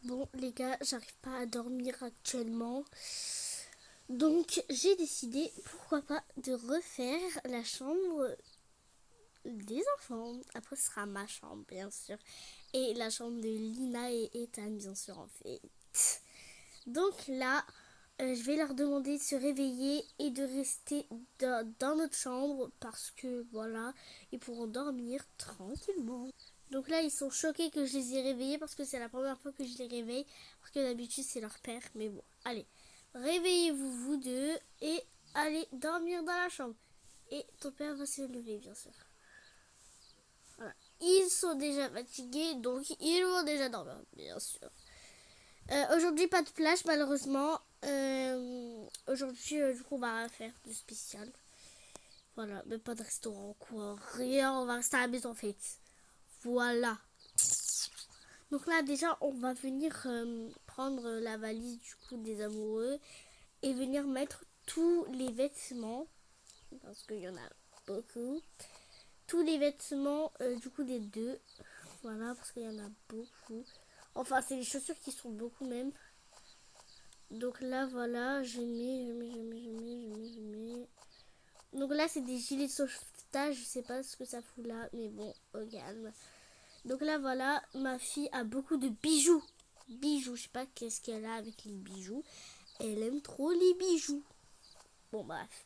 Bon, les gars, j'arrive pas à dormir actuellement. Donc, j'ai décidé, pourquoi pas, de refaire la chambre des enfants. Après, ce sera ma chambre, bien sûr. Et la chambre de Lina et Ethan, bien sûr, en fait. Donc là, je vais leur demander de se réveiller et de rester dans notre chambre parce que, voilà, ils pourront dormir tranquillement. Donc là, ils sont choqués que je les ai réveillés parce que c'est la première fois que je les réveille. Parce que d'habitude, c'est leur père. Mais bon, allez. Réveillez-vous, vous deux, et allez dormir dans la chambre. Et ton père va se lever, bien sûr. Voilà. Ils sont déjà fatigués, donc ils vont déjà dormir, bien sûr. Aujourd'hui, pas de plage, malheureusement. Aujourd'hui, du coup, on va faire du spécial. Voilà, même pas de restaurant, quoi. Rien, on va rester à la maison, en fait. Voilà. Donc là, déjà, on va venir prendre la valise du coup des amoureux et venir mettre tous les vêtements, parce qu'il y en a beaucoup, tous les vêtements du coup des deux. Voilà, parce qu'il y en a beaucoup. Enfin, c'est les chaussures qui sont beaucoup même. Donc là, voilà, je mets. Donc là, c'est des gilets de sauvetage. Je sais pas ce que ça fout là, mais bon, au calme. Donc là, voilà, ma fille a beaucoup de bijoux. Bijoux, je sais pas qu'est-ce qu'elle a avec les bijoux. Elle aime trop les bijoux. Bon, bref.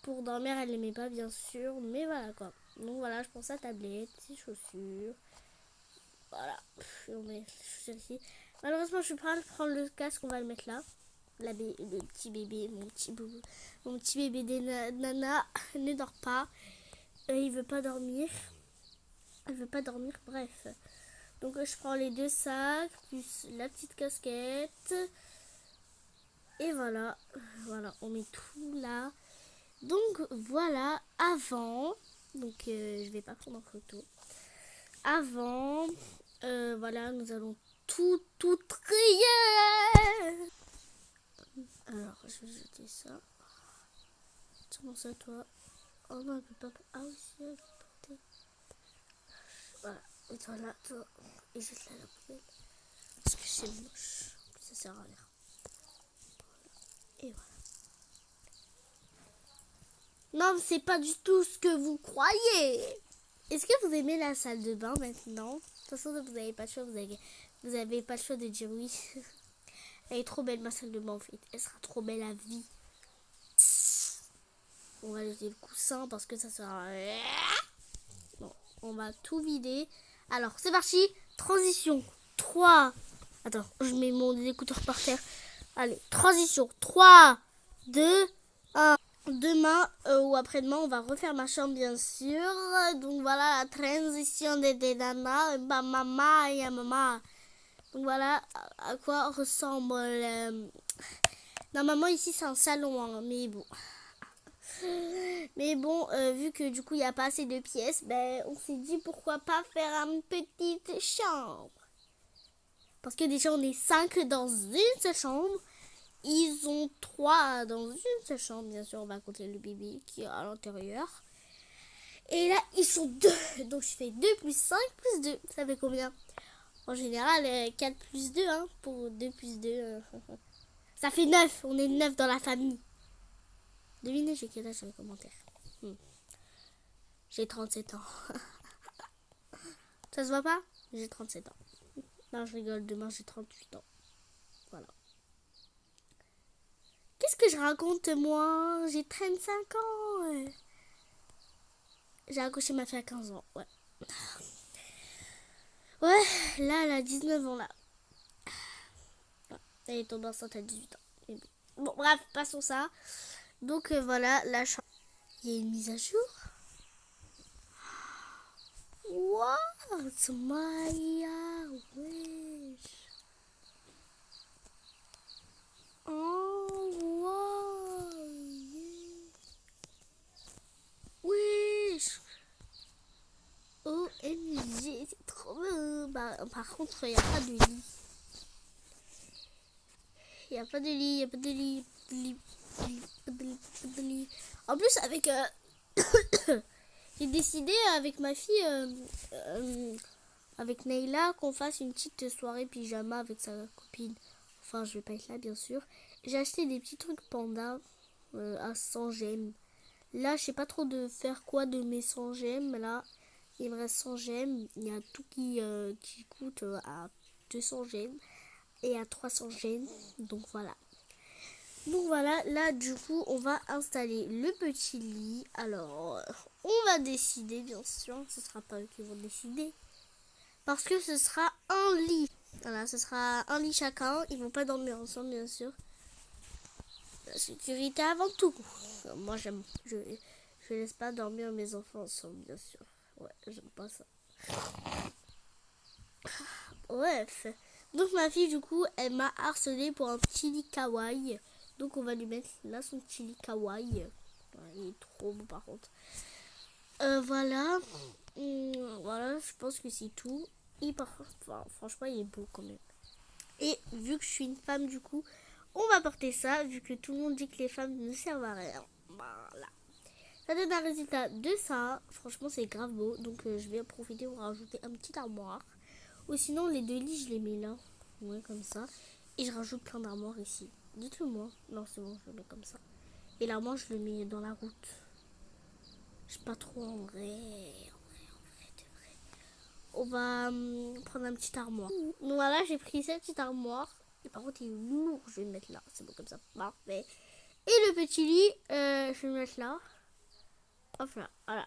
Pour dormir, elle l'aimait pas, bien sûr. Mais voilà, quoi. Donc voilà, je prends sa tablette, ses chaussures. Voilà. On met les chaussures ici. Malheureusement, je vais pas prendre le casque, on va le mettre là. Le petit bébé, mon petit bébé des nana ne dort pas. Il veut pas dormir. Elle veut pas dormir, bref. Donc je prends les deux sacs, plus la petite casquette. Et voilà, voilà, on met tout là. Donc voilà, avant, donc je vais pas prendre en photo. Avant, voilà, nous allons tout trier. Alors, je vais jeter ça. Comment ça, toi? Oh non, elle peut pas. Ah oui, si, elle peut porter. Voilà, et toi là, toi. Et jette-la à la poubelle. Parce que c'est moche. Ça sert à rien. Et voilà. Non, c'est pas du tout ce que vous croyez. Est-ce que vous aimez la salle de bain maintenant? De toute façon, vous n'avez pas le choix, vous avez pas le choix de dire oui. Elle est trop belle, ma salle de bain, en fait. Elle sera trop belle à vie. On va jeter le coussin parce que ça sera... Bon, on va tout vider. Alors, c'est parti. Transition. 3. Attends, je mets mon écouteur par terre. Allez, transition. 3, 2, 1. Demain ou après-demain, on va refaire ma chambre, bien sûr. Donc voilà, la transition des nanas. Maman et maman. Donc voilà à quoi ressemble. Normalement, ici, c'est un salon, hein, mais bon. Mais bon, vu que du coup, il n'y a pas assez de pièces, ben, on s'est dit pourquoi pas faire une petite chambre. Parce que déjà, on est 5 dans une seule chambre. Ils ont 3 dans une seule chambre, bien sûr, on va compter le bébé qui est à l'intérieur. Et là, ils sont 2. Donc, je fais 2 plus 5 plus 2. Ça fait combien? En général, 4 plus 2, hein, pour 2 plus 2. Ça fait 9. On est 9 dans la famille. Devinez, j'ai quel âge dans les commentaires. J'ai 37 ans. Ça se voit pas? J'ai 37 ans. Non, je rigole. Demain, j'ai 38 ans. Voilà. Qu'est-ce que je raconte, moi? J'ai 35 ans. J'ai accouché ma fille à 15 ans. Ouais. Ouais, là, elle a 19 ans, là. Elle est tombée enceinte à 18 ans. Bon, bref, passons ça. Donc, voilà, la chambre. Il y a une mise à jour. What? Maya, wesh. Oh, wow. Yeah. Wesh. OMG, c'est trop beau. Bah, par contre, il n'y a pas de lit. Il n'y a pas de lit, il n'y a pas de lit. Pas de lit. En plus, avec... j'ai décidé avec ma fille... avec Nayla qu'on fasse une petite soirée pyjama avec sa copine. Enfin, je vais pas être là, bien sûr. J'ai acheté des petits trucs panda à 100 gemmes. Là, je sais pas trop de faire quoi de mes 100 gemmes. Là, il me reste 100 gemmes. Il y a tout qui coûte à 200 gemmes et à 300 gemmes. Donc voilà. Donc voilà, là du coup on va installer le petit lit. Alors on va décider, bien sûr, ce sera pas eux qui vont décider. Parce que ce sera un lit. Voilà, ce sera un lit chacun. Ils vont pas dormir ensemble, bien sûr. La sécurité avant tout. Moi je laisse pas dormir mes enfants ensemble, bien sûr. Ouais, j'aime pas ça. Bref. Donc ma fille du coup elle m'a harcelé pour un petit lit kawaii. Donc on va lui mettre là son petit lit kawaii. Ouais, il est trop beau par contre. Voilà. Voilà, je pense que c'est tout. Enfin, franchement il est beau quand même. Et vu que je suis une femme du coup, on va porter ça vu que tout le monde dit que les femmes ne servent à rien. Voilà. Ça donne un résultat de ça. Franchement c'est grave beau. Donc je vais en profiter pour rajouter un petit armoire. Ou sinon les deux lits je les mets là. Ouais comme ça. Et je rajoute plein d'armoires ici. Dites-le moi. Non c'est bon je le mets comme ça. Et l'armoire je le mets dans la route. Je sais pas trop en vrai. De vrai. On va prendre un petit armoire. Donc voilà j'ai pris cette petite armoire. Et par contre il est lourd. Je vais le mettre là. C'est bon comme ça. Parfait. Et le petit lit je vais le mettre là. Hop là. Voilà.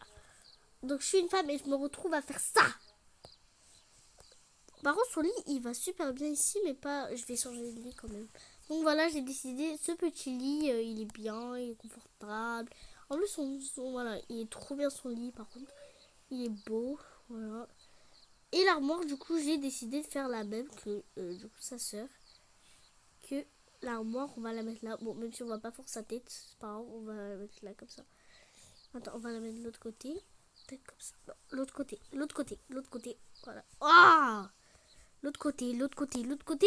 Donc je suis une femme et je me retrouve à faire ça. Par contre, son lit, il va super bien ici, mais pas... Je vais changer de lit quand même. Donc voilà, j'ai décidé, ce petit lit, il est bien, il est confortable. En plus, voilà, il est trop bien son lit, par contre. Il est beau, voilà. Et l'armoire, du coup, j'ai décidé de faire la même que, du coup, sa sœur. Que l'armoire, on va la mettre là. Bon, même si on va pas forcer sa tête, c'est pas grave, on va la mettre là, comme ça. Attends, on va la mettre de l'autre côté. Peut-être comme ça. Non, l'autre côté, l'autre côté, l'autre côté. Voilà. Ah! L'autre côté, l'autre côté, l'autre côté.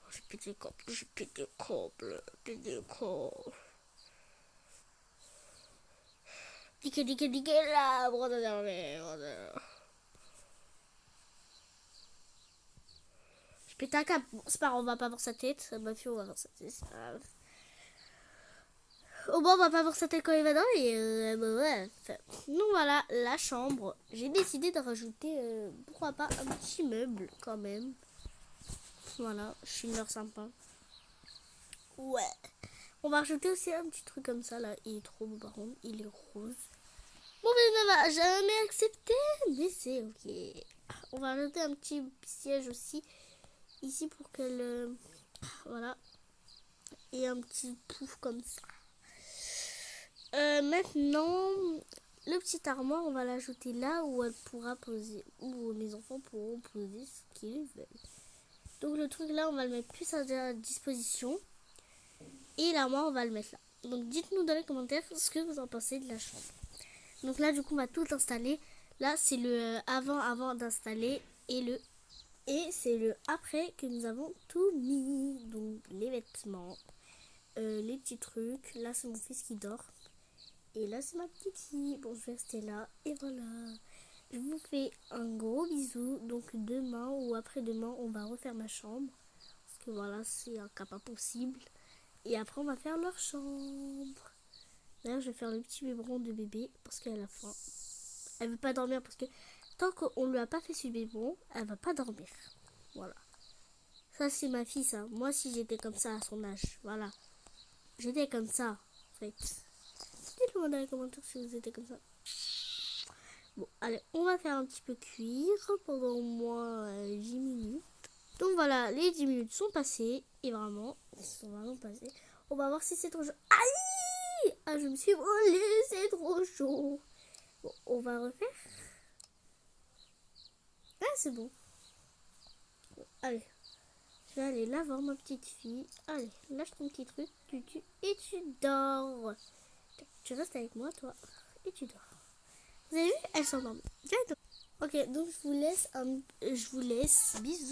Oh, j'ai pété le câble, j'ai pété le câble, pété le câble. Niquez là, bordel de merde. J'ai pété un câble. Bon, c'est pas grave, on va pas voir sa tête. Ma fille, on va voir sa tête, c'est pas grave. Au moins, on va pas voir sa tête quand il va dormir. Bref. Donc voilà, la chambre. J'ai décidé de rajouter, pourquoi pas, un petit meuble quand même. Voilà, je suis une mère sympa. Ouais. On va rajouter aussi un petit truc comme ça là. Il est trop beau par contre. Il est rose. Bon, mais elle ne va jamais accepter. Mais c'est ok. On va rajouter un petit siège aussi. Ici pour qu'elle... voilà. Et un petit pouf comme ça. Maintenant, le petit armoire, on va l'ajouter là où elle pourra poser. Où mes enfants pourront poser ce qu'ils veulent. Donc le truc là, on va le mettre plus à disposition. Et l'armoire, on va le mettre là. Donc dites-nous dans les commentaires ce que vous en pensez de la chambre. Donc là, du coup, on va tout installer. Là, c'est le avant d'installer et c'est le après que nous avons tout mis. Donc les vêtements, les petits trucs. Là, c'est mon fils qui dort. Et là, c'est ma petite fille. Bon, je vais rester là. Et voilà. Je vous fais un gros bisou. Donc demain ou après-demain, on va refaire ma chambre. Parce que voilà, c'est un cas pas possible. Et après, on va faire leur chambre. D'ailleurs, je vais faire le petit biberon de bébé parce qu'elle a faim. Elle veut pas dormir parce que tant qu'on lui a pas fait ce biberon, elle va pas dormir. Voilà. Ça, c'est ma fille, ça. Moi, si j'étais comme ça à son âge, voilà. J'étais comme ça, en fait. Dites-le moi dans les commentaires si vous étiez comme ça. Bon, allez, on va faire un petit peu cuire pendant au moins 10 minutes. Donc voilà, les 10 minutes sont passées. Et vraiment, ils sont vraiment passées. On va voir si c'est trop chaud. Aïe! Ah, je me suis brûlée, c'est trop chaud. Bon, on va refaire. Ah, c'est bon. Bon, allez. Je vais aller la voir, ma petite fille. Allez, lâche ton petit truc. Et tu dors. Tu restes avec moi, toi. Et tu dors. Vous avez vu? Elle s'endort. Ok, donc je vous laisse. Bisous.